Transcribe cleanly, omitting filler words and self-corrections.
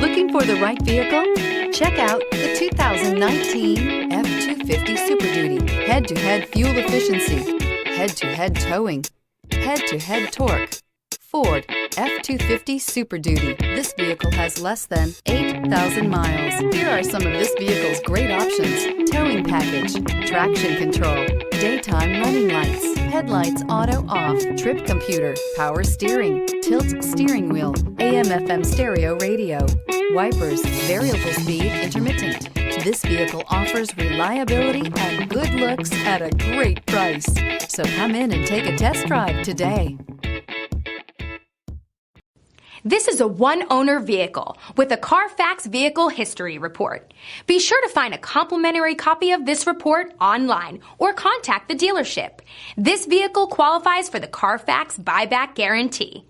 Looking for the right vehicle? Check out the 2019 F-250 Super Duty. Head-to-head fuel efficiency, head-to-head towing, head-to-head torque. Ford F-250 Super Duty. This vehicle has less than 8,000 miles. Here are some of this vehicle's great options: towing package, traction control, daytime running lights, headlights auto off, trip computer, power steering, tilt steering wheel, AM/FM stereo radio, wipers, variable speed intermittent. This vehicle offers reliability and good looks at a great price. So come in and take a test drive today. This is a one-owner vehicle with a Carfax Vehicle History Report. Be sure to find a complimentary copy of this report online or contact the dealership. This vehicle qualifies for the Carfax Buyback Guarantee.